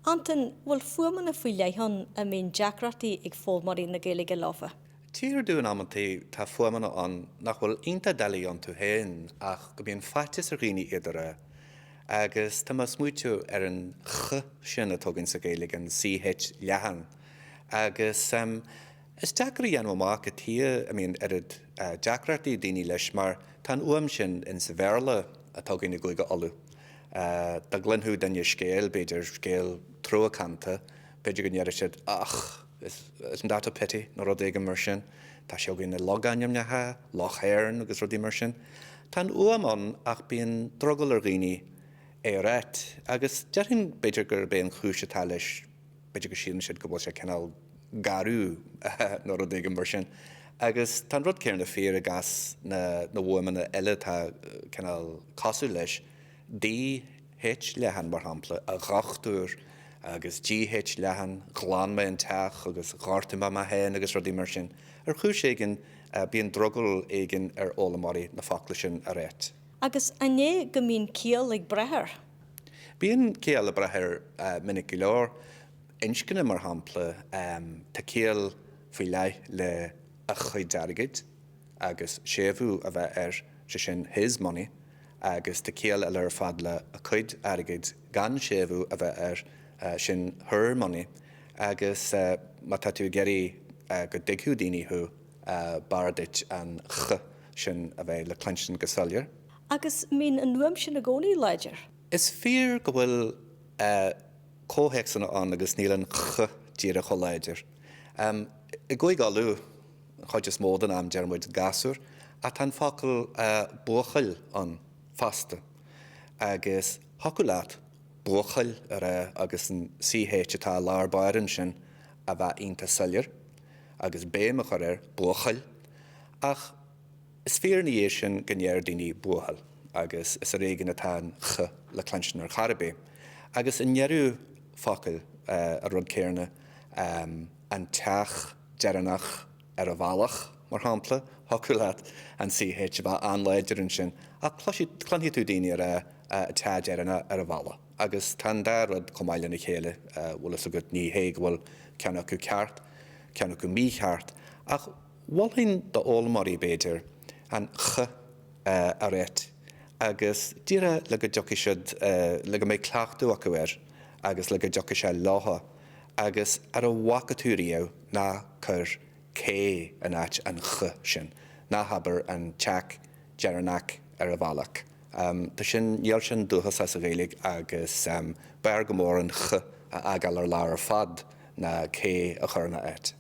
Antain, bhfuil fuaimeanna faoi leithin a mbeadh deacrachtaí ag fóilmóirí na Gaeilge láfa? Tír dún amantí tá fuaimeanna an nach bhfuil ionta dalaí an tú héin ach go bíonn faightis a riine iadire agus tá mas muitiú an ch sin a tugann sa Gaeilge an CH leathan agus is deacarí anmh amach go tí deacrachtaí daoine leis mar tá uam sin in sa bhéarla a tugann na Gaeilge olú. Da glenthú danne scéal, beidir scéal trúacanta, beidir go ndearad siad ach is an data pity na rud éige mar sin, tá sé gin na logainnim nethe, loch agus rudí mar sin. Tá uamán ach bíon drogal ar riine é réit, agus dearthainn beidir gur béon chúise leis, beidir go síann siad go bhfuil sé cinál garú na rud éige mar sin. Agus tá rud céir na fíor a gas na bhuaimeanna eile tá cinál cosú leis, DH leathan mar hampla a ghachtúr agus GH leathan ghlán an teach agus ghortaigh ma héin agus rudí mar sin. Ar chúis éigean bíonn drogal éigean ar ólamóirí na fácla sin a réit. Agus ané go mbíonn ciall ag brethir? Bíonn ciall a brethir minic go leor, inscinne mar hampla tá ciall faoi leith le a chuid deargaid agus sébhú a bheith ar sin his money agus tá ciall eile ar fad le a chuid airgid gan sébhú a bheith ar sin her money agus má tá tú geirí go dtigú daoine thu bardait an ch sin a bheith le clansin go saillir. Agus mbíonn an nuam sin a gcónaí leidir? Is fear go bhfuil cóhéicsanna an agus níl an ch díra cho leidir. I gcuig galú chuid is mód an am dearmid gasúr a tá fácail bhfocail an fasta agus hoculáat bhfocail agus an CH atá lár sin a bheith ionta saillir agus béimech ar bhfocail ach is fear ní é sin go ndeir daoine bhuachail agus is a réigean atá ch le clansin ar charabé agus in ndearú fácail a rud céirne an teach dearannach ar a bhealach mar hampla hoculáat an CH bheith anleidir sin a clunthí tú daoine ar a tead dearanna ar a bheala. Agus tá rud comáile na chéile bhfuil is a go ní héig bhfuil ceanna acu ceart, ceanna acu mí cheart ach bhfuilhíonn do ólamóirí béidir an ch a réit agus díre le go deocha siad le go méid cleachtú acu agus le go deocha sé látha agus ar a bhacatúíú ná chur cé an áit an ch sin, ná habair an teach dearannach ar a bhealach. Tá sin dheall sin dúchas as a Gaeilge agus bear go mór an ch a agal ar lár fad na cé a chur na áit.